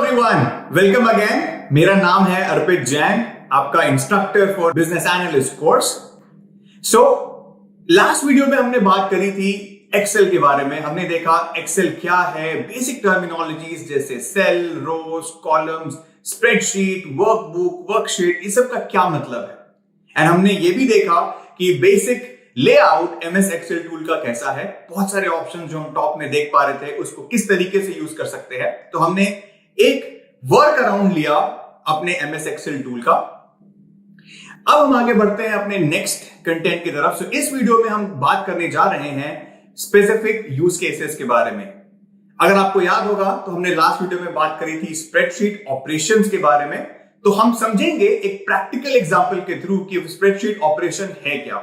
Everyone, welcome again. मेरा नाम है अर्पित जैन, आपका instructor for business analyst course. Last video में हमने बात करी थी एक्सेल के बारे में। हमने देखा एक्सेल क्या है, बेसिक टर्मिनोलॉजीज जैसे सेल, रोज, कॉलम्स, स्प्रेडशीट, वर्कबुक, वर्कशीट, इस सब का क्या मतलब है। एंड हमने ये भी देखा कि basic layout MS Excel tool का कैसा है। बहुत सारे ऑप्शन जो हम टॉप में देख पा रहे थे उसको किस तरीके से यूज कर सकते हैं। तो हमने एक वर्क अराउंड लिया अपने एमएस एक्सेल टूल का। अब हम आगे बढ़ते हैं अपने नेक्स्ट कंटेंट की तरफ। इस वीडियो में हम बात करने जा रहे हैं स्पेसिफिक यूज केसेस के बारे में। अगर आपको याद होगा तो हमने लास्ट वीडियो में बात करी थी स्प्रेडशीट ऑपरेशंस के बारे में। तो हम समझेंगे एक प्रैक्टिकल एग्जांपल के थ्रू कि स्प्रेडशीट ऑपरेशन है क्या।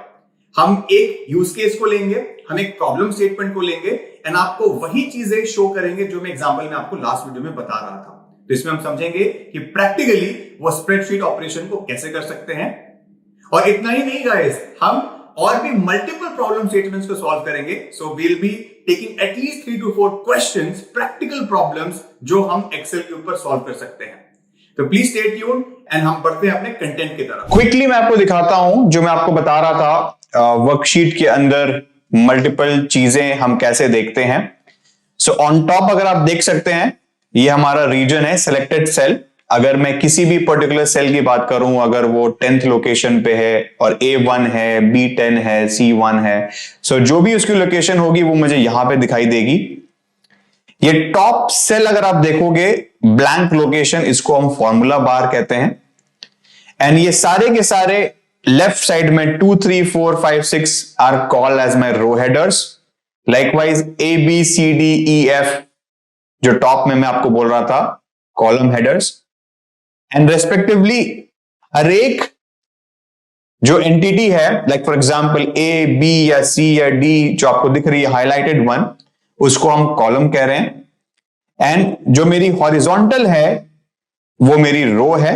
हम एक यूज केस को लेंगे, हम एक प्रॉब्लम स्टेटमेंट को लेंगे एंड आपको वही चीजें शो करेंगे जो मैं एग्जांपल में आपको लास्ट वीडियो में बता रहा था। तो इसमें हम समझेंगे कि प्रैक्टिकली वो स्प्रेडशीट ऑपरेशन को कैसे कर सकते हैं। और इतना ही नहीं गाइस, हम और भी मल्टीपल प्रॉब्लम स्टेटमेंट्स को सॉल्व करेंगे। So we will be taking at least 3 to 4 questions, practical problems जो हम एक्सेल के ऊपर सॉल्व कर सकते हैं। तो प्लीज स्टे ट्यून्ड एंड हम बढ़ते हैं अपने कंटेंट की तरफ। क्विकली मैं आपको दिखाता हूं जो मैं आपको बता रहा था। वर्कशीट के अंदर मल्टीपल चीजें हम कैसे देखते हैं। सो ऑन टॉप अगर आप देख सकते हैं, ये हमारा रीजन है सिलेक्टेड सेल। अगर मैं किसी भी पर्टिकुलर सेल की बात करूं, अगर वो 10th लोकेशन पे है और A1 है, B10 है, C1 है, सो जो भी उसकी लोकेशन होगी वो मुझे यहां पे दिखाई देगी। ये टॉप सेल अगर आप देखोगे ब्लैंक लोकेशन, इसको हम फॉर्मूला बार कहते हैं। एंड ये सारे के सारे लेफ्ट साइड में 2, 3, 4, 5, 6 are called as my row headers. Likewise ABCDEF जो टॉप में मैं आपको बोल रहा था, कॉलम हेडर्स। एंड रेस्पेक्टिवली हर एक जो एंटिटी है, like for example A, B या C या D जो आपको दिख रही है हाईलाइटेड वन, उसको हम कॉलम कह रहे हैं। एंड जो मेरी हॉरिजॉन्टल है वो मेरी रो है।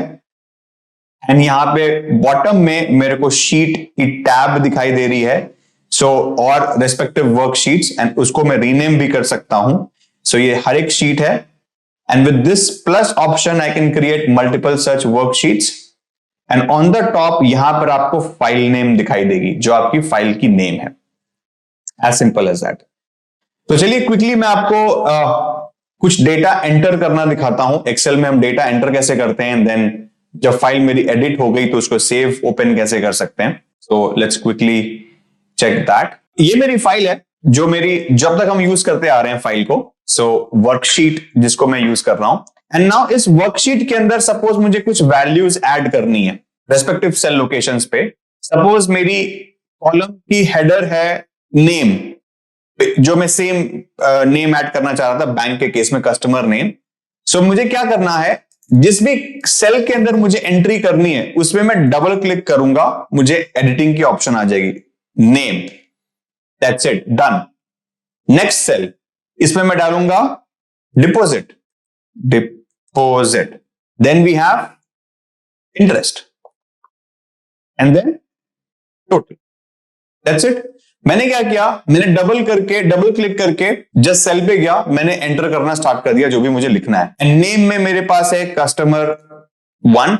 एंड यहां पे बॉटम में मेरे को शीट की टैब दिखाई दे रही है। और रेस्पेक्टिव वर्कशीट्स, एंड उसको मैं रीनेम भी कर सकता हूं। ये हर एक शीट है। And with this plus option I can create multiple such worksheets. And on the top यहां पर आपको फाइल नेम दिखाई देगी जो आपकी फाइल की नेम है। As simple as that. तो चलिए क्विकली मैं आपको कुछ डेटा एंटर करना दिखाता हूं। एक्सेल में हम डेटा एंटर कैसे करते हैं, देन जब फाइल मेरी एडिट हो गई तो उसको सेव ओपन कैसे कर सकते हैं। So let's quickly check that. ये मेरी फाइल है जो मेरी जब तक हम यूज करते आ रहे हैं फाइल को। वर्कशीट जिसको मैं यूज कर रहा हूं। एंड नाउ इस वर्कशीट के अंदर सपोज मुझे कुछ वैल्यूज ऐड करनी है रेस्पेक्टिव सेल लोकेशंस पे। सपोज मेरी कॉलम की हेडर है नेम, जो मैं सेम नेम ऐड करना चाह रहा था बैंक के केस में, कस्टमर नेम। मुझे क्या करना है, जिस भी सेल के अंदर मुझे एंट्री करनी है उसमें मैं डबल क्लिक करूंगा, मुझे एडिटिंग की ऑप्शन आ जाएगी, name. That's it, done. Next cell, इसमें मैं डालूंगा deposit, then we have interest and then total. That's it. मैंने क्या किया, मैंने डबल क्लिक करके जस्ट सेल पे गया, मैंने एंटर करना स्टार्ट कर दिया जो भी मुझे लिखना है। एंड नेम में मेरे पास है कस्टमर 1,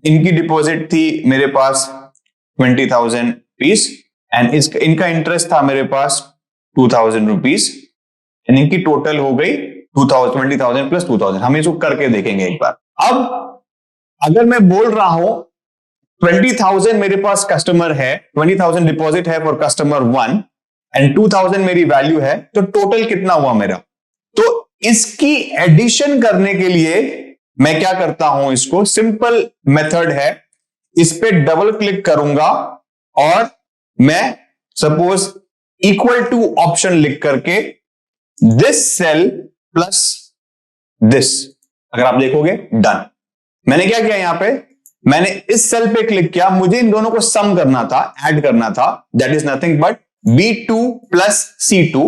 इनकी डिपॉजिट थी मेरे पास 20,000 रुपीज। एंड इनका इंटरेस्ट था मेरे पास 2,000 रुपीज। एंड इनकी टोटल हो गई 20,000 प्लस 2,000। हम इसको करके देखेंगे एक बार। अब अगर मैं बोल रहा हूं 20,000 मेरे पास कस्टमर है, 20,000 डिपॉजिट है फॉर कस्टमर 1 एंड 2,000 मेरी वैल्यू है, तो टोटल कितना हुआ मेरा। तो इसकी एडिशन करने के लिए मैं क्या करता हूं, इसको सिंपल मेथड है, इस पे डबल क्लिक करूंगा और मैं सपोज इक्वल टू ऑप्शन लिख करके दिस सेल प्लस दिस, अगर आप देखोगे डन। मैंने क्या किया, यहां पे मैंने इस सेल पे क्लिक किया, मुझे इन दोनों को सम करना था, ऐड करना था। That is nothing but B2 plus C2।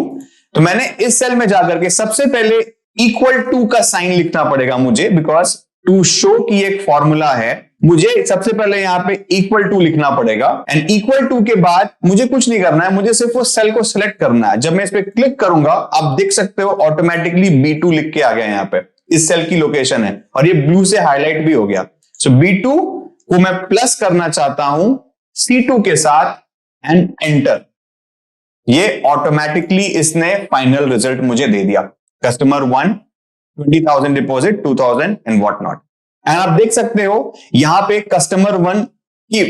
तो मैंने इस सेल में जाकर के सबसे पहले इक्वल टू का साइन लिखना पड़ेगा मुझे, बिकॉज टू शो की एक फॉर्मूला है, मुझे सबसे पहले यहां पे इक्वल टू लिखना पड़ेगा। एंड इक्वल टू के बाद मुझे कुछ नहीं करना है, मुझे सिर्फ वो सेल को सिलेक्ट करना है। जब मैं इस पे क्लिक करूंगा आप देख सकते हो ऑटोमेटिकली B2 लिख के आ गया यहां पे। इस सेल की लोकेशन है और ये ब्लू से हाईलाइट भी हो गया। सो B2 को मैं प्लस करना चाहता हूं C2 के साथ एंड एंटर। ये ऑटोमेटिकली इसने फाइनल रिजल्ट मुझे दे दिया। Customer 1 20,000 deposit 2,000 and what not. And आप देख सकते हो यहां पे कस्टमर 1 की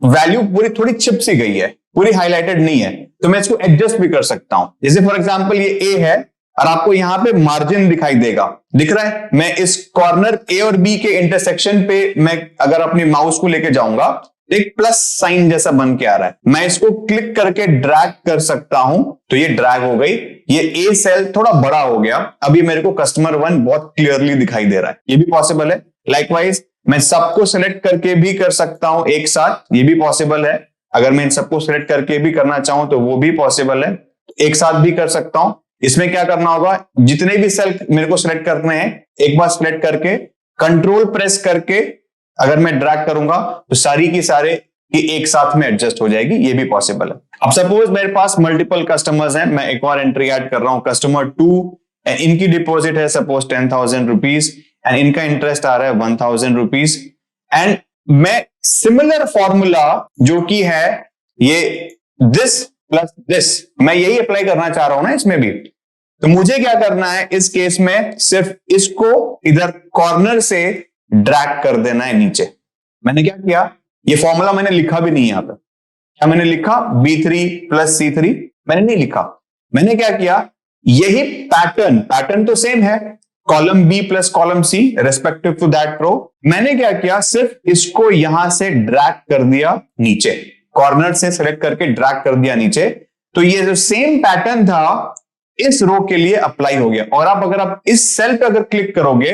वैल्यू पूरी थोड़ी चिप सी गई है, पूरी हाईलाइटेड नहीं है, तो मैं इसको एडजस्ट भी कर सकता हूं। जैसे फॉर एग्जांपल ये ए है और आपको यहां पे मार्जिन दिखाई देगा, दिख रहा है। मैं इस कॉर्नर ए और बी के इंटरसेक्शन पे मैं अगर अपनी माउस को लेके जाऊंगा एक प्लस साइन जैसा बन के आ रहा है, मैं इसको क्लिक करके ड्रैग कर सकता हूं, तो ये ड्रैग हो गई। ये ए सेल थोड़ा बड़ा हो गया, अभी मेरे को कस्टमर 1 बहुत क्लियरली दिखाई दे रहा है, ये भी पॉसिबल है। लाइकवाइज मैं सबको सिलेक्ट करके भी कर सकता हूं एक साथ, ये भी पॉसिबल है। अगर मैं इन सबको सिलेक्ट करके भी करना चाहूं तो वो भी पॉसिबल है, एक साथ भी कर सकता हूं। इसमें क्या करना होगा, जितने भी सेल मेरे को सिलेक्ट करने हैं एक बार सिलेक्ट करके कंट्रोल प्रेस करके अगर मैं ड्रैग करूंगा तो सारी की सारे एक साथ में एडजस्ट हो जाएगी, ये भी पॉसिबल है। अब सपोज मेरे पास मल्टीपल कस्टमर्स हैं, मैं एक और एंट्री ऐड कर रहा हूं, कस्टमर 2, इनकी डिपॉजिट है सपोज 10,000 रुपीज एंड इनका इंटरेस्ट आ रहा है 1,000 रुपीज। एंड मैं सिमिलर फॉर्मूला जो कि है ये दिस प्लस दिस, मैं यही अप्लाई करना चाह रहा हूं ना इसमें भी। तो मुझे क्या करना है इस केस में, सिर्फ इसको इधर कॉर्नर से ड्रैग कर देना है नीचे। मैंने क्या किया, ये फॉर्मूला मैंने लिखा भी नहीं यहां पर। क्या मैंने लिखा B3 प्लस C3? मैंने नहीं लिखा। मैंने क्या किया, यही पैटर्न तो सेम है, column B plus column C respective to that row. मैंने क्या किया, सिर्फ इसको यहां से ड्रैग कर दिया नीचे, कॉर्नर से सेलेक्ट करके ड्रैग कर दिया नीचे। तो ये जो सेम पैटर्न था इस रो के लिए अप्लाई हो गया। और आप अगर आप इस सेल पे अगर क्लिक करोगे,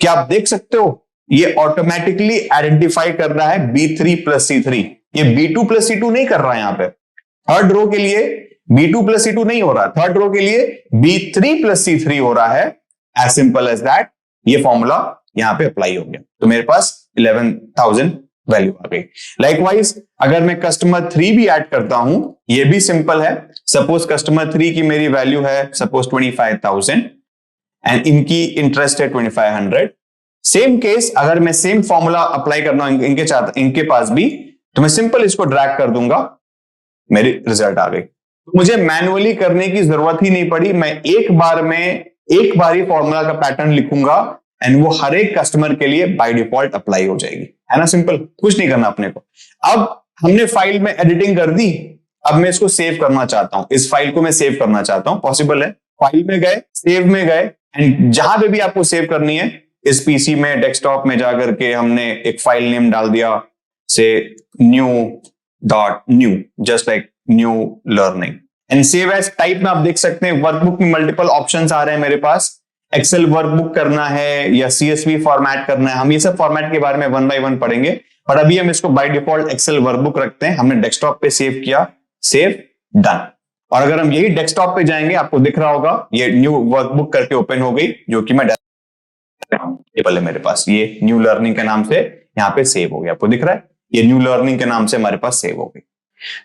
क्या आप देख सकते हो ये ऑटोमेटिकली आइडेंटिफाई कर रहा है B3 प्लस C3। ये B2 प्लस C2 नहीं कर रहा है। यहां पे थर्ड रो के लिए B2 प्लस C2 नहीं हो रहा, थर्ड रो के लिए B3 प्लस C3 हो रहा है। एज सिंपल एज दैट, ये फॉर्मूला यहां पे अप्लाई हो गया, तो मेरे पास 11,000 वैल्यू आ गई। लाइकवाइज अगर मैं कस्टमर 3 भी ऐड करता हूं, ये भी सिंपल है। सपोज कस्टमर 3 की मेरी वैल्यू है सपोज 25,000 एंड इनकी इंटरेस्ट है 2,500। सेम केस अगर मैं सेम फॉर्मूला अप्लाई करना हूं इनके पास भी, तो मैं सिंपल इसको ड्रैग कर दूंगा, मेरी रिजल्ट आ गई। तो मुझे मैन्युअली करने की जरूरत ही नहीं पड़ी, मैं एक बार ही फॉर्मूला का पैटर्न लिखूंगा एंड वो हर एक कस्टमर के लिए बाय डिफॉल्ट अप्लाई हो जाएगी, है ना। सिंपल, कुछ नहीं करना अपने को। अब हमने फाइल में एडिटिंग कर दी, अब मैं इसको सेव करना चाहता हूं, इस फाइल को मैं सेव करना चाहता हूं। पॉसिबल है, फाइल में गए, सेव में गए एंड जहां पे भी आपको सेव करनी है, इस पीसी में डेस्कटॉप में जाकर के हमने एक फाइल नेम डाल दिया, से new.new, just like new learning and save as. Type में आप देख सकते हैं वर्कबुक में मल्टीपल ऑप्शंस आ रहे हैं मेरे पास। एक्सेल वर्कबुक करना है या CSV फॉर्मेट करना है, हम ये सब फॉर्मेट के बारे में 1 by 1 पढ़ेंगे, पर अभी हम इसको बाय डिफॉल्ट एक्सेल वर्कबुक रखते हैं। हमने डेस्कटॉप पे सेव किया, सेव, डन। और अगर हम यही डेस्कटॉप पे जाएंगे, आपको दिख रहा होगा ये न्यू वर्कबुक करके ओपन हो गई, जो कि मैं टेबल है मेरे पास, ये न्यू लर्निंग के नाम से यहां पे सेव हो गया। आपको दिख रहा है ये न्यू लर्निंग के नाम से हमारे पास सेव हो गई।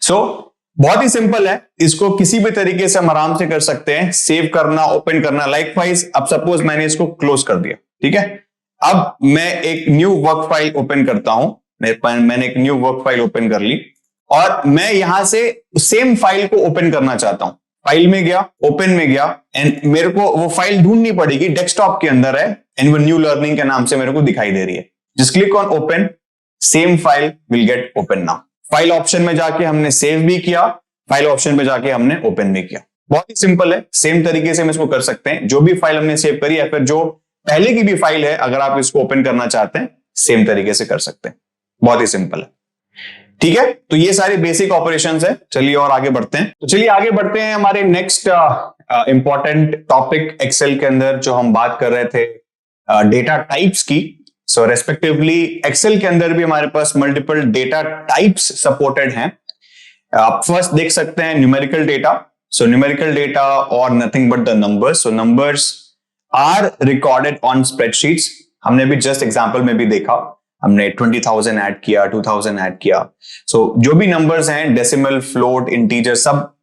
सो बहुत ही सिंपल है, इसको किसी भी तरीके से हम आराम से कर सकते हैं, सेव करना, ओपन करना। लाइकवाइज अब सपोज मैंने इसको क्लोज कर दिया, ठीक है। अब मैं एक न्यू वर्क फाइल ओपन करता हूं, मैंने एक न्यू वर्क फाइल ओपन कर ली और मैं यहां से सेम फाइल को ओपन करना चाहता हूं। फाइल में गया, ओपन में गया एंड मेरे को वो फाइल ढूंढनी पड़ेगी, डेस्कटॉप के अंदर है एंड वो न्यू लर्निंग के नाम से मेरे को दिखाई दे रही है। Just click on open, same file will get open now. File option में जाके हमने सेव भी किया, फाइल ऑप्शन में जाके हमने ओपन भी किया। बहुत ही सिंपल है, सेम तरीके से हम इसको कर सकते हैं। जो भी फाइल हमने सेव करी या फिर जो पहले की भी फाइल है, अगर आप इसको ओपन करना चाहते हैं, सेम तरीके से कर सकते हैं। बहुत ही सिंपल है, ठीक है। तो ये सारे बेसिक ऑपरेशंस है। चलिए और आगे बढ़ते हैं। तो चलिए आगे बढ़ते हैं हमारे नेक्स्ट इंपॉर्टेंट टॉपिक एक्सेल के अंदर, जो हम बात कर रहे थे डेटा टाइप्स की। सो रेस्पेक्टिवली एक्सेल के अंदर भी हमारे पास मल्टीपल डेटा टाइप्स सपोर्टेड हैं। आप फर्स्ट देख सकते हैं numerical data. So numerical data और nothing but the numbers. So numbers are recorded on spreadsheets. हमने भी जस्ट एग्जांपल में भी देखा, हमने 20,000 ऐड किया, 2,000 ऐड किया। सो जो भी नंबर्स हैं, डेसिमल, फ्लोट, इंटीजर, सब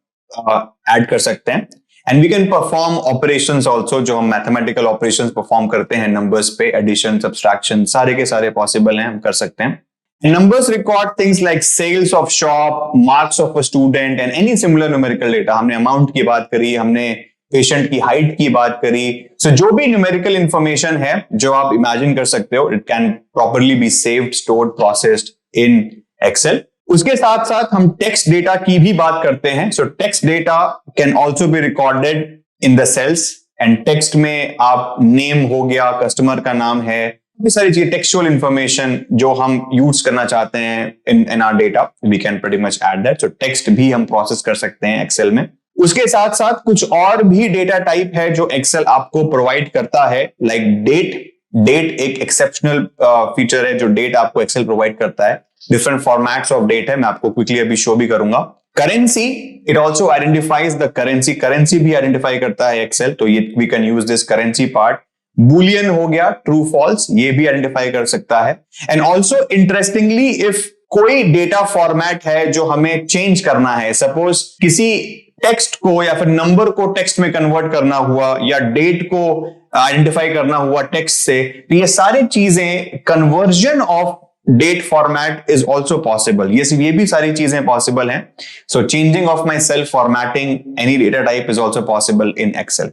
ऐड कर सकते हैं। And we can perform operations also, जो हम मैथमेटिकल ऑपरेशंस परफॉर्म करते हैं नंबर्स पे, एडिशन, सब्सट्रैक्शन, सारे के सारे पॉसिबल हैं, हम कर सकते हैं. Numbers record things like sales of shop, marks of a student and any similar numerical data. हमने अमाउंट की बात करी, हमने पेशेंट की हाइट की बात करी. सो जो भी न्यूमेरिकल इंफॉर्मेशन है जो आप इमेजिन कर सकते हो, it can properly be saved, stored, processed in Excel. उसके साथ साथ हम टेक्स्ट डेटा की भी बात करते हैं. So text data can also be recorded in the cells, and text में आप नेम हो गया, कस्टमर का नाम है, ये सारी चीजें, टेक्सचुअल इंफॉर्मेशन जो हम यूज करना चाहते हैं in our data, we can pretty much add that. So text भी हम प्रोसेस कर सकते हैं एक्सेल में. उसके साथ साथ कुछ और भी डेटा टाइप है जो एक्सेल आपको प्रोवाइड करता है, लाइक डेट. डेट एक एक्सेप्शनल फीचर है जो डेट आपको एक्सेल प्रोवाइड करता है. डिफरेंट फॉर्मेट्स ऑफ डेट है, मैं आपको क्विकली अभी शो भी करूंगा. Currency, it also identifies the currency. Currency भी आइडेंटिफाई करता है एक्सेल, तो ये we can use this currency part. Boolean हो गया, ट्रू फॉल्स, ये भी आइडेंटिफाई कर सकता है. एंड ऑल्सो इंटरेस्टिंगली, इफ कोई डेटा फॉर्मेट है जो हमें चेंज करना है, सपोज किसी टेक्स्ट को या फिर नंबर को टेक्स्ट में कन्वर्ट करना हुआ, या डेट को आइडेंटिफाई करना हुआ टेक्स्ट से, तो ये सारी चीजें, conversion of date format is also possible. ये भी सारी चीजें पॉसिबल हैं. So changing of my self formatting any data type is also possible in Excel.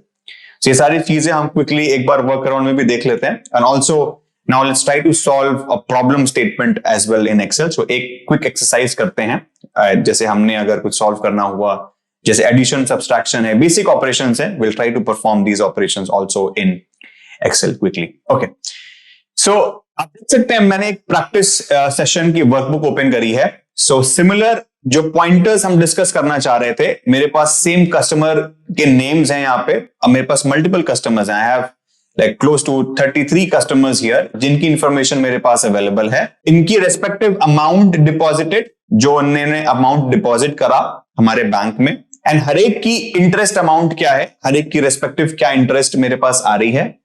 So, ये सारी चीजें हम क्विकली एक बार वर्क अराउंड में भी देख लेते हैं. And also now let's try to solve a problem statement as well in Excel. So एक क्विक एक्सरसाइज करते हैं. जैसे हमने अगर कुछ सॉल्व करना हुआ, जैसे एडिशन, सब्सट्रैक्शन है, बेसिक ऑपरेशंस है, will try to perform these operations also in Excel quickly. Okay, so आप देख सकते हैं मैंने एक प्रैक्टिस सेशन की वर्कबुक ओपन करी है. सो सिमिलर जो पॉइंटर्स हम डिस्कस करना चाह रहे थे, मेरे पास सेम कस्टमर के नेम्स हैं यहाँ पे. अब मेरे पास मल्टीपल कस्टमर्स हैं. I have like close to 33 customers here, जिनकी इंफॉर्मेशन मेरे पास अवेलेबल है. इनकी रेस्पेक्टिव अमाउंट डिपॉजिटेड, जो उन्होंने अमाउंट डिपॉजिट करा हमारे बैंक में, एंड हर एक की इंटरेस्ट अमाउंट क्या है, हर एक की रेस्पेक्टिव क्या इंटरेस्ट मेरे पास आ रही है,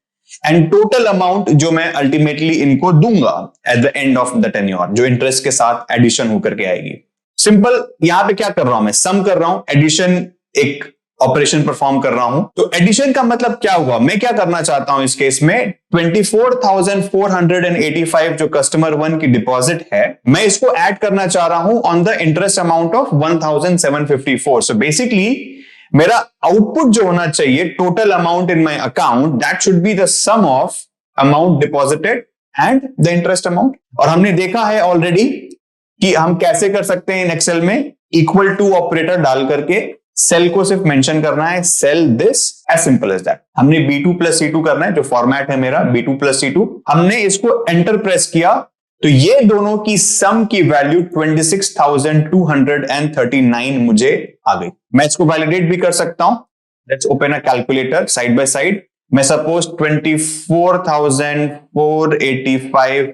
एंड टोटल अमाउंट जो मैं अल्टीमेटली इनको दूंगा at the end of the tenure, जो इंटरेस्ट के साथ एडिशन होकर के आएगी. सिंपल, यहां पे क्या कर रहा हूं मैं, सम कर रहा हूं, एडिशन एक ऑपरेशन परफॉर्म कर रहा हूं. तो एडिशन का मतलब क्या हुआ, मैं क्या करना चाहता हूं इस केस में, 24,485 जो कस्टमर 1 की डिपॉजिट है, मैं इसको ऐड करना चाह रहा हूं on the interest amount of 1,754. So basically मेरा आउटपुट जो होना चाहिए, total amount in my account, that should be the sum of amount deposited and the interest amount. और हमने देखा है ऑलरेडी कि हम कैसे कर सकते हैं इन एक्सेल में, इक्वल टू ऑपरेटर डाल करके सेल को सिर्फ मेंशन करना है, cell this, as simple as that. हमने B2 प्लस C2 करना है, जो फॉर्मेट है मेरा B2 प्लस C2, हमने इसको एंटर प्रेस किया, तो ये दोनों की सम की वैल्यू 26,239 मुझे आ गई. मैं इसको वैलिडेट भी कर सकता हूं. Let's open a calculator side by side. मैं सपोज 24,485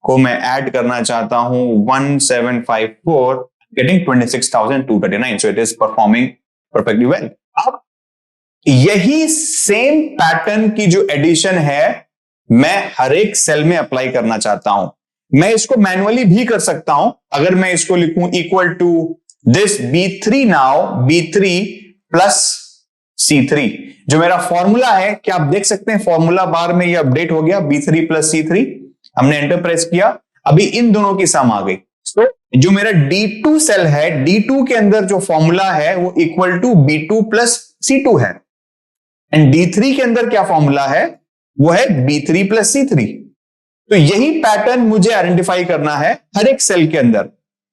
को मैं ऐड करना चाहता हूं 1754, getting 26,239. So it is performing perfectly well. अब यही सेम पैटर्न की जो एडिशन है, मैं हर एक सेल में अप्लाई करना चाहता हूं. मैं इसको मैन्युअली भी कर सकता हूं. अगर मैं इसको लिखूं equal to this B3 now, B3 plus C3, जो मेरा फॉर्मूला है, क्या आप देख सकते हैं फॉर्मूला बार में ये अपडेट हो गया, B3 प्लस C3. हमने एंटर प्रेस किया, अभी इन दोनों की सम आ गई. तो जो मेरा D2 सेल है, D2 के अंदर जो फॉर्मूला है वो equal to B2 plus C2 है, एंड D3 के अंदर क्या फॉर्मूला है, वो है B3 प्लस C3. तो यही पैटर्न मुझे आइडेंटिफाई करना है हर एक सेल के अंदर.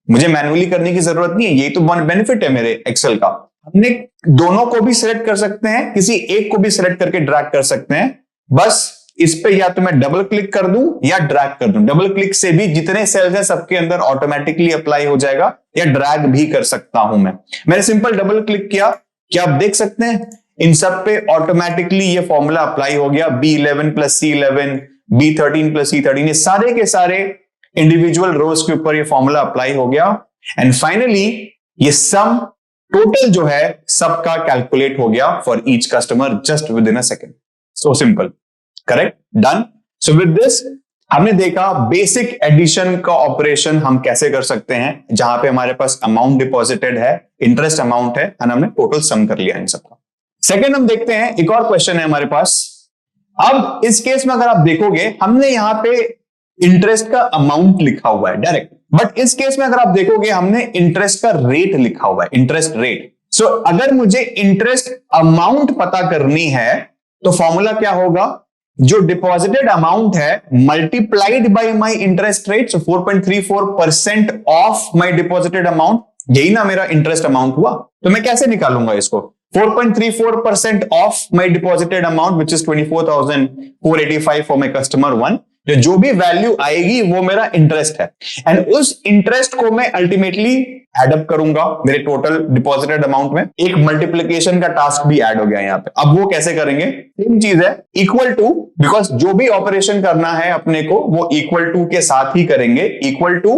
मुझे मैन्युअली करने की जरूरत नहीं है. यही तो बेनिफिट है मेरे एक्सेल का. हमने दोनों को भी सिलेक्ट कर सकते हैं, किसी एक को भी सिलेक्ट करके ड्रैग कर सकते हैं. बस इस पे या तो मैं डबल क्लिक कर दूं या ड्रैग कर दूं. डबल क्लिक से भी जितने सेल्स हैं सबके अंदर ऑटोमेटिकली अप्लाई हो जाएगा, या ड्रैग भी कर सकता हूं मैं. मैंने सिंपल डबल क्लिक किया, क्या आप देख सकते हैं इन सब पे ऑटोमेटिकली ये फॉर्मूला अप्लाई हो गया. B11 plus C11, B13 plus C13, ये सारे के सारे इंडिविजुअल रोज के ऊपर ये फॉर्मूला अप्लाई हो गया. एंड फाइनली ये सम टोटल जो है सबका कैलकुलेट हो गया for each customer just with in a second. So simple, correct, done. So with this हमने देखा बेसिक एडिशन का ऑपरेशन हम कैसे कर सकते हैं, जहां पे हमारे पास अमाउंट डिपॉजिटेड है, इंटरेस्ट अमाउंट है, एंड हमने टोटल सम कर लिया इन सबका. सेकेंड हम देखते हैं, एक और क्वेश्चन है हमारे पास। अब इस केस में अगर आप देखोगे, हमने यहां पे इंटरेस्ट का अमाउंट लिखा हुआ है डायरेक्ट, बट इस केस में अगर आप देखोगे हमने इंटरेस्ट का रेट लिखा हुआ है, इंटरेस्ट रेट। सो अगर मुझे इंटरेस्ट अमाउंट पता करनी है तो फॉर्मूला क्या होगा, जो डिपॉजिटेड अमाउंट है multiplied by my interest rate, so 4.34% of my deposited amount, यही ना मेरा इंटरेस्ट अमाउंट हुआ। तो मैं कैसे निकालूंगा इसको, 4.34% of my deposited amount which is 24,485 for my customer 1, जो भी वैल्यू आएगी वो मेरा इंटरेस्ट है, एंड उस इंटरेस्ट को मैं अल्टीमेटली एडअप करूंगा मेरे टोटल डिपॉजिटेड अमाउंट में। एक मल्टीप्लिकेशन का टास्क भी ऐड हो गया यहाँ पे। अब वो कैसे करेंगे, सेम चीज है, इक्वल टू, बिकॉज जो भी ऑपरेशन करना है अपने को वो इक्वल टू के साथ ही करेंगे, इक्वल टू।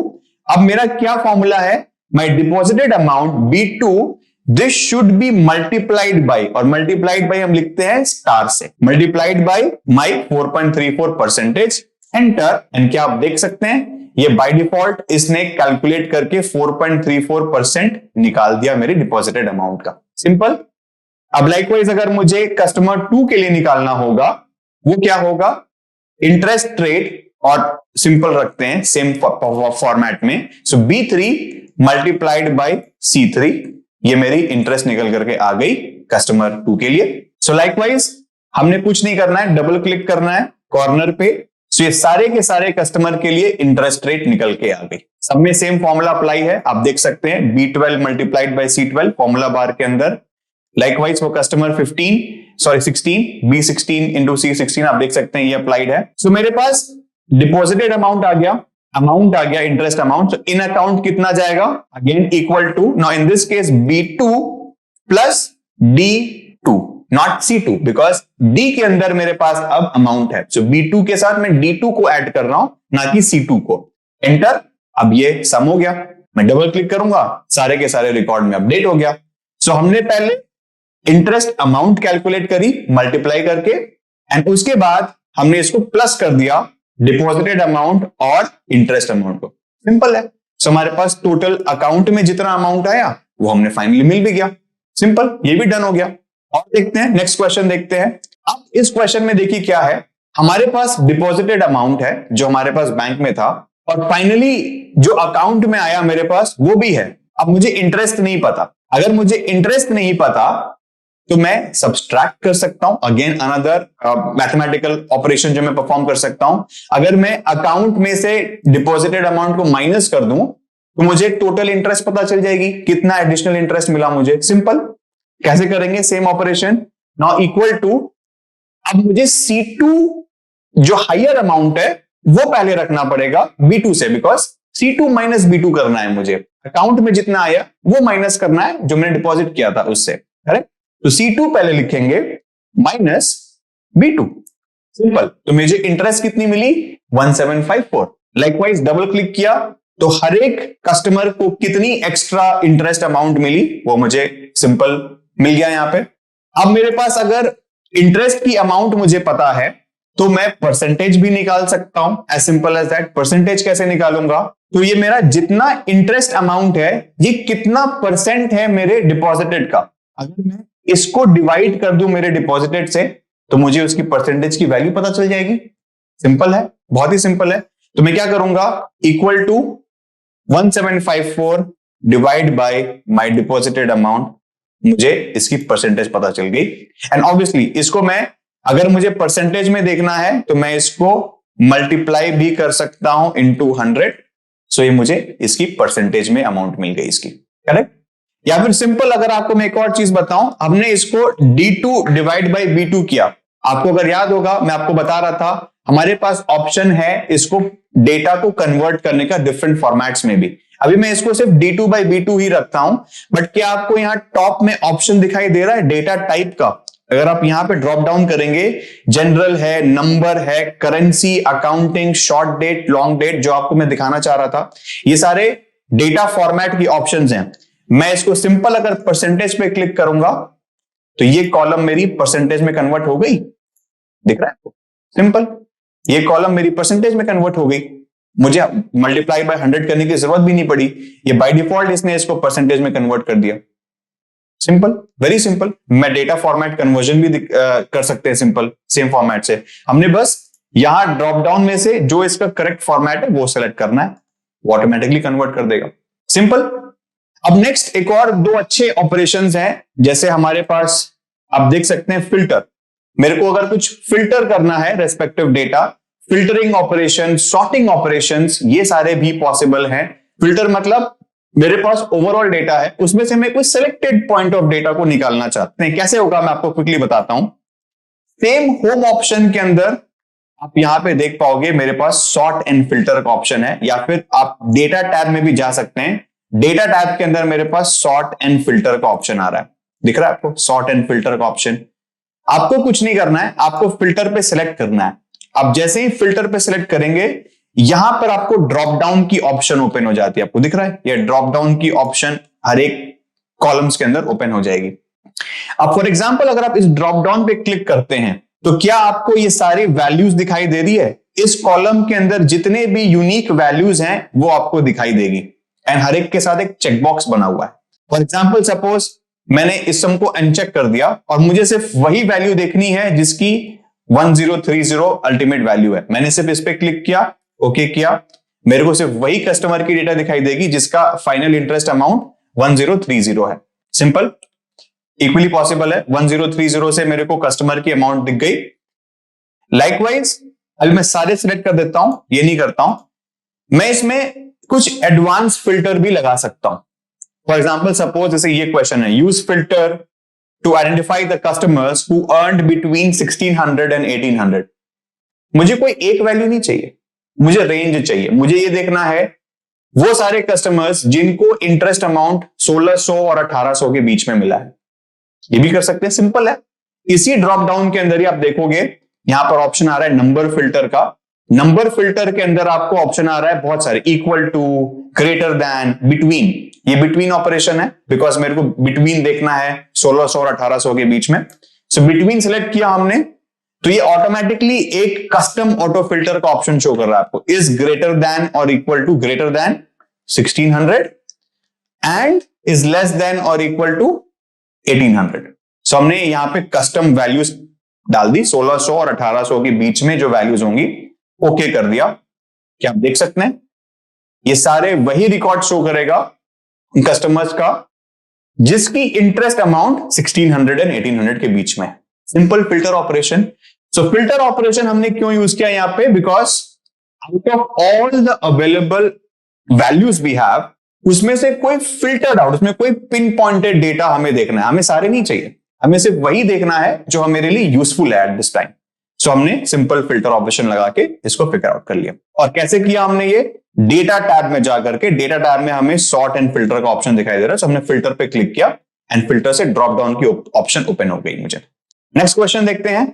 अब मेरा क्या फॉर्मूला है, my deposited amount B2 this should be multiplied by, और मल्टीप्लाइड बाय हम लिखते हैं स्टार से, multiplied by my 4.34%, enter. And क्या आप देख सकते हैं, ये बाय डिफॉल्ट इसने कैलकुलेट करके 4.34% निकाल दिया मेरे डिपॉजिटेड अमाउंट का, सिंपल। अब लाइकवाइज अगर मुझे कस्टमर 2 के लिए निकालना होगा, वो क्या होगा, इंटरेस्ट रेट, और सिंपल रखते हैं सेम फॉर्मेट में, सो B3 मल्टीप्लाइड बाय C3, ये मेरी इंटरेस्ट निकल करके आ गई कस्टमर 2 के लिए। सो लाइकवाइज हमने कुछ नहीं करना है, डबल क्लिक करना है कॉर्नर पे, सो ये सारे के सारे कस्टमर के लिए इंटरेस्ट रेट निकल के आ गई। सब में सेम फॉर्मूला अप्लाई है, आप देख सकते हैं B12 multiplied by C12 formula bar के अंदर। लाइकवाइज वो कस्टमर 16 B16 इंटू C16 आप देख सकते हैं ये अप्लाइड है। सो मेरे पास डिपॉजिटेड अमाउंट आ गया interest amount. So in account कितना जाएगा, again equal to, now in this case B2 plus D2 not C2, because D के अंदर मेरे पास अब अमाउंट है, सो B2 के साथ मैं D2 को ऐड कर रहा हूं, ना कि C2 को। एंटर। अब ये सम हो गया, मैं डबल क्लिक करूंगा, सारे के सारे रिकॉर्ड में अपडेट हो गया। सो हमने पहले इंटरेस्ट अमाउंट कैलकुलेट करी मल्टीप्लाई करके, एंड उसके बाद हमने इसको प्लस कर दिया डिपॉजिटेड अमाउंट और इंटरेस्ट अमाउंट को, सिंपल है। सो हमारे पास टोटल अकाउंट में जितना अमाउंट आया वो हमने फाइनली मिल भी गया, सिंपल, ये भी डन हो गया। और देखते हैं नेक्स्ट क्वेश्चन देखते हैं। अब इस क्वेश्चन में देखिए क्या है, हमारे पास डिपॉजिटेड अमाउंट है जो हमारे पास बैंक में था, और फाइनली जो अकाउंट में आया मेरे पास वो भी है। अब मुझे इंटरेस्ट नहीं पता, अगर मुझे इंटरेस्ट नहीं पता तो मैं सब्सट्रैक्ट कर सकता हूं, अगेन अनदर मैथमेटिकल ऑपरेशन जो मैं परफॉर्म कर सकता हूं। अगर मैं अकाउंट में से डिपॉजिटेड अमाउंट को माइनस कर दूं तो मुझे टोटल इंटरेस्ट पता चल जाएगी, कितना एडिशनल इंटरेस्ट मिला मुझे, सिंपल। कैसे करेंगे, same operation, now equal to, अब मुझे C2 जो हायर अमाउंट है वो पहले रखना पड़ेगा B2 से, बिकॉज C2 माइनस B2 करना है मुझे, अकाउंट में जितना आया वो माइनस करना है जो मैंने डिपॉजिट किया था उससे, करेक्ट। तो C2 पहले लिखेंगे माइनस B2, सिंपल। तो मुझे इंटरेस्ट कितनी मिली, 1754। लाइकवाइज डबल क्लिक किया तो हर एक कस्टमर को कितनी एक्स्ट्रा इंटरेस्ट अमाउंट मिली वो मुझे सिंपल मिल गया यहां पे। अब मेरे पास अगर इंटरेस्ट की अमाउंट मुझे पता है तो मैं परसेंटेज भी निकाल सकता हूं, as simple as that. Percentage कैसे निकालूंगा, तो ये मेरा जितना इंटरेस्ट अमाउंट है ये कितना परसेंट है मेरे डिपॉजिटेड का, अगर मैं इसको डिवाइड कर दूं मेरे डिपॉजिटेड से तो मुझे उसकी परसेंटेज की वैल्यू पता चल जाएगी, सिंपल है, बहुत ही सिंपल है। तो मैं क्या करूंगा, equal to 1754 divide by my deposited amount, मुझे इसकी परसेंटेज पता चल गई। एंड ऑब्वियसली इसको मैं, अगर मुझे परसेंटेज में देखना है तो मैं इसको मल्टीप्लाई भी कर सकता हूं इनटू 100, सो ये मुझे इसकी परसेंटेज में अमाउंट मिल गई इसकी, करेक्ट। या फिर सिंपल, अगर आपको मैं एक और चीज बताऊं, हमने इसको D2 डिवाइड बाय B2 किया। आपको अगर याद होगा मैं आपको बता रहा था हमारे पास ऑप्शन है इसको डेटा को कन्वर्ट करने का डिफरेंट फॉर्मेट्स में भी। अभी मैं इसको सिर्फ D2 बाय B2 ही रखता हूं, बट क्या आपको यहां टॉप में ऑप्शन दिखाई दे रहा है डेटा टाइप का? अगर आप यहां पे ड्रॉप डाउन करेंगे, जनरल है, नंबर है, currency, accounting, short date, long date, जो आपको मैं दिखाना चाह रहा था, ये सारे डेटा फॉर्मेट की ऑप्शंस हैं। मैं इसको सिंपल अगर परसेंटेज पे क्लिक करूंगा तो ये कॉलम मेरी परसेंटेज में कन्वर्ट हो गई, दिख रहा है आपको, सिंपल। ये कॉलम मेरी परसेंटेज में कन्वर्ट हो गई, मुझे मल्टीप्लाई बाय 100 करने की जरूरत भी नहीं पड़ी, ये बाय डिफॉल्ट इसने इसको परसेंटेज में कन्वर्ट कर दिया, सिंपल, वेरी सिंपल। मैं डेटा फॉर्मेट कन्वर्जन भी कर सकते हैं सिंपल, सेम फॉर्मेट से। हमने बस यहां ड्रॉप डाउन में से जो इसका करेक्ट फॉर्मेट है वो सेलेक्ट करना है, वो ऑटोमेटिकली कन्वर्ट कर देगा। सिंपल। अब नेक्स्ट एक और दो अच्छे ऑपरेशंस हैं, जैसे हमारे पास आप देख सकते हैं फिल्टर। मेरे को अगर कुछ फिल्टर करना है respective data, filtering operation, sorting operations, ये सारे भी पॉसिबल हैं। फिल्टर मतलब मेरे पास ओवरऑल डेटा है, उसमें से मैं कोई सिलेक्टेड पॉइंट ऑफ डेटा को निकालना चाहते हैं। कैसे होगा मैं आपको क्विकली बताता हूं। सेम होम ऑप्शन के अंदर आप यहां पे देख पाओगे मेरे पास सॉर्ट एंड फिल्टर का ऑप्शन है, या फिर आप डेटा टैब में भी जा सकते हैं। डेटा टैब के अंदर मेरे पास सॉर्ट एंड फिल्टर का ऑप्शन आ रहा है, दिख रहा है आपको सॉर्ट एंड फिल्टर का ऑप्शन। आपको कुछ नहीं करना है, आपको फिल्टर पे सिलेक्ट करना है। आप जैसे ही फिल्टर पे सिलेक्ट करेंगे, यहां पर आपको ड्रॉप डाउन की ऑप्शन ओपन हो जाती है। आपको दिख रहा है ये ड्रॉप डाउन की ऑप्शन हर एक कॉलम्स के अंदर ओपन हो जाएगी। अब फॉर एग्जांपल अगर आप इस ड्रॉप डाउन पे क्लिक करते हैं तो क्या आपको ये सारी वैल्यूज दिखाई दे रही है? इस कॉलम के अंदर जितने भी यूनिक वैल्यूज हैं वो आपको दिखाई देगी, एंड हर एक के साथ एक चेकबॉक्स बना हुआ है। फॉर एग्जाम्पल सपोज मैंने इस सम को अनचेक कर दिया और मुझे सिर्फ वही वैल्यू देखनी है जिसकी 1030 अल्टीमेट वैल्यू है। मैंने सिर्फ इस पे क्लिक किया, ओके किया, मेरे को सिर्फ वही कस्टमर की डेटा दिखाई देगी जिसका फाइनल इंटरेस्ट अमाउंट 1030 है। सिंपल, इक्वली पॉसिबल है। 1030 से मेरे को कस्टमर की अमाउंट दिख गई। लाइकवाइज अभी मैं सारे सिलेक्ट कर देता हूं, ये नहीं करता हूं, मैं इसमें कुछ एडवांस फिल्टर भी लगा सकता हूं। फॉर एग्जाम्पल सपोज जैसे ये क्वेश्चन है, use filter to identify the customers who earned between 1600 and 1800। मुझे कोई एक वैल्यू नहीं चाहिए, मुझे रेंज चाहिए। मुझे ये देखना है वो सारे कस्टमर्स जिनको इंटरेस्ट अमाउंट 1600 और 1800 के बीच में मिला है। ये भी कर सकते हैं, सिंपल है। इसी ड्रॉप डाउन के अंदर ही आप देखोगे यहां पर ऑप्शन आ रहा है नंबर फिल्टर का। नंबर फिल्टर के अंदर आपको ऑप्शन आ रहा है बहुत सारे, equal to, greater than, between. ये बिटवीन ऑपरेशन है बिकॉज मेरे को बिटवीन देखना है 1600 और 1800 के बीच में। सो बिटवीन सेलेक्ट किया हमने तो ये ऑटोमेटिकली एक कस्टम ऑटो फिल्टर का ऑप्शन शो कर रहा है आपको, इज ग्रेटर देन और equal to greater than 1600 and is less than और इक्वल टू 1800। सो हमने यहां पे कस्टम वैल्यूज डाल दी, 1600 और 1800 के बीच में जो वैल्यूज होंगी, ओके कर दिया। क्या आप देख सकते हैं ये सारे वही रिकॉर्ड शो करेगा कस्टमर्स का जिसकी इंटरेस्ट अमाउंट 1600 एंड 1800 के बीच में। Simple filter operation. So filter operation हमने क्यों यूज किया यहां पे? Because out of all the available values we have, उसमें से कोई फिल्टर्ड आउट, उसमें कोई पिन पॉइंटेड डेटा हमें देखना है। हमें सारे नहीं चाहिए, हमें सिर्फ वही देखना है जो हमारे लिए यूजफुल है एट दिस टाइम। सो हमने सिंपल फिल्टर ऑपरेशन लगा के इसको फिगर आउट कर लिया। और कैसे किया हमने ये? डेटा टैब में जाकर के, डेटा टैब में हमें सॉर्ट एंड फिल्टर का ऑप्शन दिखाई दे रहा है, so हमने फिल्टर पे क्लिक किया एंड फिल्टर से ड्रॉप डाउन की ऑप्शन ओपन हो गई मुझे। नेक्स्ट क्वेश्चन देखते हैं।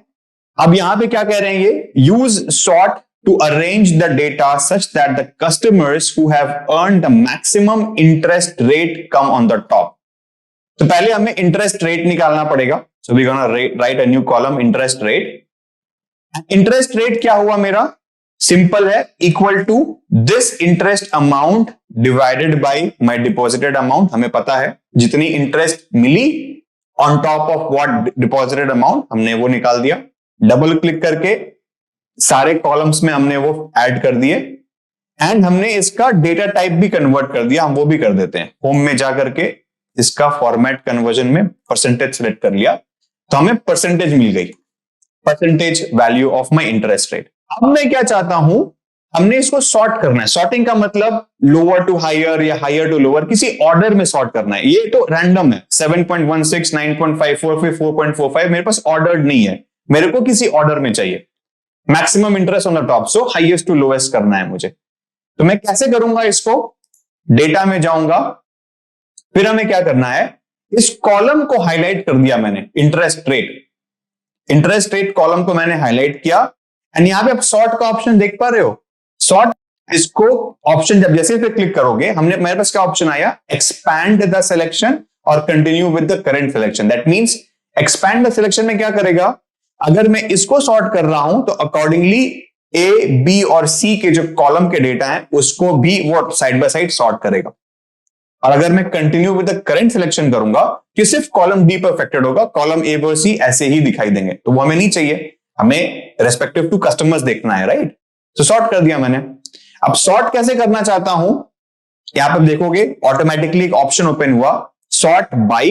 अब यहां पे क्या कह रहे हैं ये? Use sort to arrange the data such that the customers who have earned the maximum interest rate come on the top. तो पहले हमें इंटरेस्ट रेट निकालना पड़ेगा। So we're gonna write a new column, interest rate. Interest rate क्या हुआ मेरा? Simple है, equal to this interest amount divided by my deposited amount. हमें पता है जितनी इंटरेस्ट मिली on top of what deposited amount, हमने वो निकाल दिया। डबल क्लिक करके सारे कॉलम्स में हमने वो ऐड कर दिए एंड हमने इसका डेटा टाइप भी कन्वर्ट कर दिया। हम वो भी कर देते हैं, होम में जाकर के इसका फॉर्मेट कन्वर्जन में परसेंटेज सेलेक्ट कर लिया तो हमें परसेंटेज मिल गई, percentage value of my interest rate. अब मैं क्या चाहता हूं, हमने इसको सॉर्ट करना है। सॉर्टिंग का मतलब लोअर टू हायर या हायर टू लोअर, किसी ऑर्डर में सॉर्ट करना है। ये तो रैंडम है, 7.16, 9.54, फिर 4.45, मेरे पास ऑर्डर्ड नहीं है, मेरे को किसी ऑर्डर में चाहिए। Maximum interest on the top, so highest to lowest करना है मुझे। तो मैं कैसे करूंगा इसको? डेटा में जाऊंगा, फिर हमें क्या करना है, इस कॉलम को हाईलाइट कर दिया मैंने, interest rate. Interest rate column को मैंने हाईलाइट किया एंड यहां पे आप सॉर्ट का ऑप्शन देख पा रहे हो। सॉर्ट, इसको ऑप्शन जब जैसे पे क्लिक करोगे, हमने मेरे पास क्या ऑप्शन आया, एक्सपैंड द सिलेक्शन और continue with the current selection. That means expand the selection में क्या करेगा, अगर मैं इसको सॉर्ट कर रहा हूं तो अकॉर्डिंगली ए, बी और सी के जो कॉलम के डेटा है उसको भी वो साइड बाय साइड सॉर्ट करेगा। और अगर मैं continue with the current selection करूंगा कि सिर्फ कॉलम डी पर अफेक्टेड होगा, कॉलम ए और सी ऐसे ही दिखाई देंगे, तो वो हमें नहीं चाहिए, हमें रेस्पेक्टिव टू कस्टमर्स देखना है, राइट। तो सॉर्ट कर दिया मैंने। अब सॉर्ट कैसे करना चाहता हूं, यहां पर देखोगे ऑटोमेटिकली एक ऑप्शन ओपन हुआ, सॉर्ट बाय।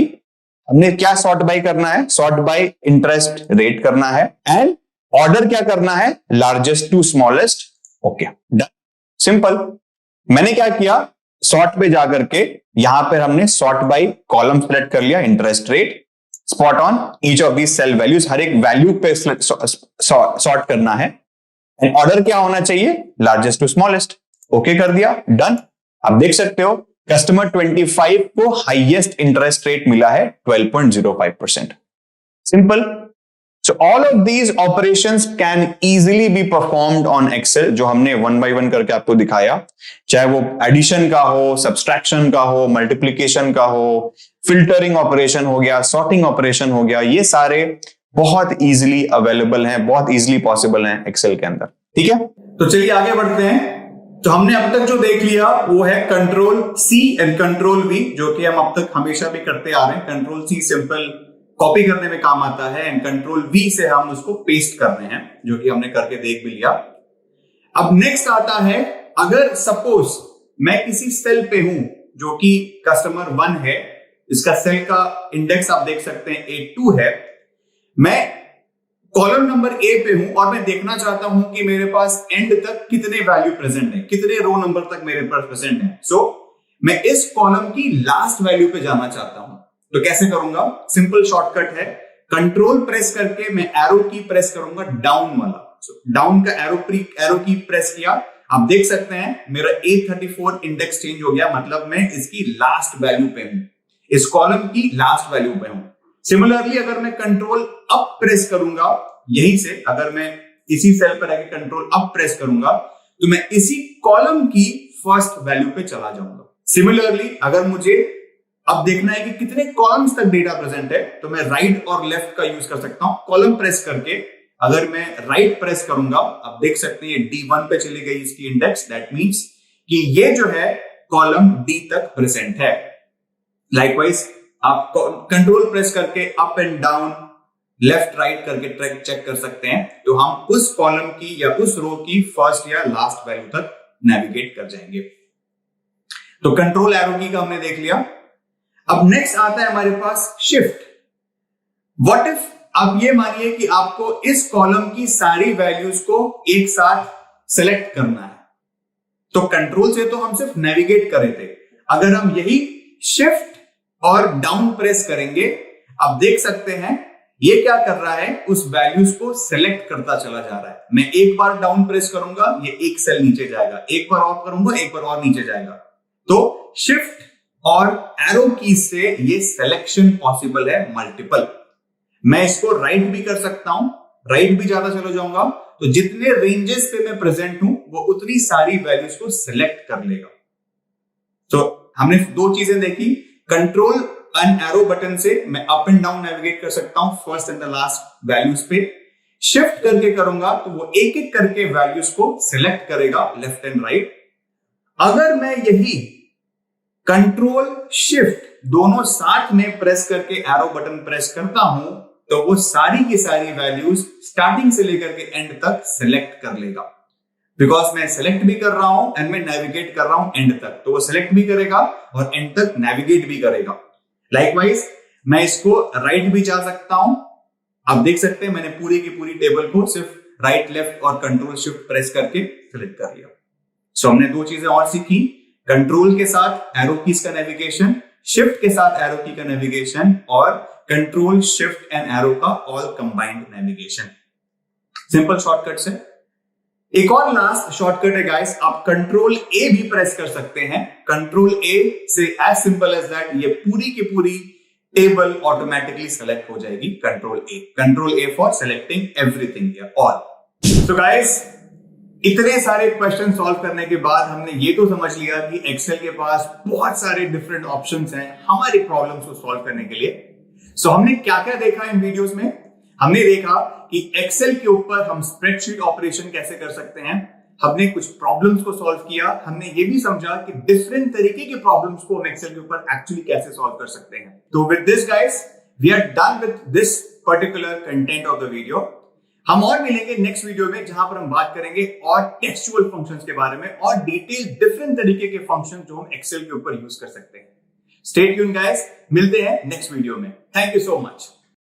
हमने क्या सॉर्ट बाय करना है, सॉर्ट बाय इंटरेस्ट रेट करना है, एंड ऑर्डर क्या करना है, largest to smallest. Okay done, simple. मैंने क्या किया, सॉर्ट पे जाकर के यहां पर हमने सॉर्ट बाय कॉलम सेलेक्ट कर लिया, interest rate, spot on each of these cell values, हर एक वैल्यू पे सॉर्ट करना है, एंड ऑर्डर क्या होना चाहिए, लार्जेस्ट टू स्मॉलेस्ट। ओके कर दिया, डन। आप देख सकते हो कस्टमर 25 को हाईएस्ट इंटरेस्ट रेट मिला है 12.05%। Simple. So all of these operations can easily be performed on Excel, जो हमने वन बाय वन करके आपको दिखाया, चाहे वो एडिशन का हो, सब्सट्रैक्शन का हो, मल्टीप्लीकेशन का हो, फिल्टरिंग ऑपरेशन हो गया, सॉर्टिंग ऑपरेशन हो गया, ये सारे बहुत इजीली अवेलेबल हैं, बहुत इजीली पॉसिबल हैं एक्सेल के अंदर। ठीक है, तो चलिए आगे बढ़ते हैं। तो हमने अब तक जो देख लिया वो है control C and control V, जो कि हम अब तक हमेशा भी करते आ रहे हैं। कंट्रोल सी सिंपल कॉपी करने में काम आता है, एंड कंट्रोल वी से हम उसको पेस्ट कर रहे हैं, जो कि हमने करके देख भी लिया। अब नेक्स्ट आता है, अगर सपोज मैं किसी सेल पे हूं जो कि कस्टमर 1 है, इसका सेल का इंडेक्स आप देख सकते हैं A2 है, मैं कॉलम नंबर ए पे हूं और मैं देखना चाहता हूं कि मेरे पास एंड तक कितने वैल्यू प्रेजेंट है, कितने रो नंबर तक मेरे पास प्रेजेंट है। सो मैं इस कॉलम की लास्ट वैल्यू पे जाना चाहता हूं, तो कैसे करूंगा, सिंपल शॉर्टकट है, कंट्रोल प्रेस करके मैं एरो की प्रेस करूंगा डाउन वाला। डाउन का एरो की प्रेस किया, आप देख सकते हैं मेरा A34 इंडेक्स चेंज हो गया, मतलब मैं इसकी लास्ट वैल्यू पे हूं, इस कॉलम की लास्ट वैल्यू पे हूं। सिमिलरली अगर मैं कंट्रोल अप प्रेस करूंगा, यहीं से अगर मैं इसी सेल पर आके कंट्रोल अप प्रेस करूंगा, तो मैं इसी कॉलम की फर्स्ट वैल्यू पे चला जाऊंगा। सिमिलरली अगर मुझे अब देखना है कि कितने कॉलम्स तक डेटा प्रेजेंट है, तो मैं राइट और लेफ्ट का यूज कर सकता हूं। कॉलम प्रेस करके अगर मैं राइट प्रेस करूंगा, आप देख सकते हैं D1 पे चली गई इसकी इंडेक्स, दैट मींस कि ये जो है कॉलम D तक प्रेजेंट है। लाइकवाइज आप कंट्रोल प्रेस करके up and down, left right करके ट्रैक चेक कर सकते हैं, तो हम उस कॉलम की या उस रो की फर्स्ट या लास्ट वैल्यू तक नेविगेट कर जाएंगे। तो कंट्रोल एरो की का हमने देख लिया। अब नेक्स्ट आता है हमारे पास शिफ्ट। व्हाट इफ आप ये मानिए कि आपको इस कॉलम की सारी वैल्यूज को एक साथ सेलेक्ट करना है, तो कंट्रोल से तो हम सिर्फ नेविगेट कर रहे थे, अगर हम यही शिफ्ट और डाउन प्रेस करेंगे, आप देख सकते हैं ये क्या कर रहा है, उस वैल्यूज को सेलेक्ट करता चला जा रहा है। मैं एक बार डाउन प्रेस करूंगा, ये एक सेल नीचे जाएगा, एक बार और करूंगा, एक बार और नीचे जाएगा। तो शिफ्ट और एरो की से ये सिलेक्शन पॉसिबल है मल्टीपल। मैं इसको राइट भी कर सकता हूं, राइट भी ज्यादा चला जाऊंगा, तो जितने रेंजेस पे मैं प्रेजेंट हूं वो उतनी सारी वैल्यूज को सिलेक्ट कर लेगा। तो हमने दो चीजें देखी, कंट्रोल एंड एरो बटन से मैं अप एंड डाउन नेविगेट कर सकता हूं first and the last values पे। शिफ्ट करके करूंगा तो वो एक एक करके वैल्यूज को सिलेक्ट करेगा लेफ्ट एंड राइट। अगर मैं यही कंट्रोल शिफ्ट दोनों साथ में प्रेस करके एरो बटन प्रेस करता हूं, तो वो सारी की सारी वैल्यूज स्टार्टिंग से लेकर के एंड तक सिलेक्ट कर लेगा। बिकॉज मैं सिलेक्ट भी कर रहा हूं एंड मैं नेविगेट कर रहा हूं एंड तक, तो वो सिलेक्ट भी करेगा और एंड तक नेविगेट भी करेगा। लाइकवाइज मैं इसको राइट भी जा सकता हूं, आप देख सकते हैं मैंने पूरी की पूरी टेबल को सिर्फ राइट लेफ्ट और कंट्रोल शिफ्ट प्रेस करके सिलेक्ट कर लिया। सो हमने दो चीजें और सीखी, कंट्रोल के साथ एरो कीज का नेविगेशन, शिफ्ट के साथ एरो की का नेविगेशन, और कंट्रोल शिफ्ट एंड एरो का all combined navigation. Simple shortcut से एक और लास्ट शॉर्टकट है गाइस, आप कंट्रोल ए भी प्रेस कर सकते हैं। कंट्रोल ए से एज सिंपल एज दैट ये पूरी की पूरी टेबल ऑटोमेटिकली सेलेक्ट हो जाएगी। Control A for selecting everything here all. So guys इतने सारे क्वेश्चन सॉल्व करने के बाद हमने ये तो समझ लिया कि एक्सेल के पास बहुत सारे डिफरेंट ऑप्शंस हैं हमारी प्रॉब्लम्स को सॉल्व करने के लिए। सो हमने क्या क्या देखा इन वीडियोस में, हमने देखा कि एक्सेल के ऊपर हम स्प्रेडशीट ऑपरेशन कैसे कर सकते हैं, हमने कुछ प्रॉब्लम्स को सॉल्व किया, हमने ये भी समझा कि डिफरेंट तरीके के प्रॉब्लम्स को हम एक्सेल के ऊपर एक्चुअली कैसे सॉल्व कर सकते हैं। तो with this guys we are done with this particular content of the video. हम और मिलेंगे नेक्स्ट वीडियो में, जहां पर हम बात करेंगे और टेक्सचुअल फंक्शंस के बारे में और डिटेल डिफरेंट तरीके के फंक्शन जो हम एक्सेल के ऊपर यूज कर सकते हैं। स्टे ट्यून्ड गाइस, मिलते हैं नेक्स्ट वीडियो में। Thank you so much.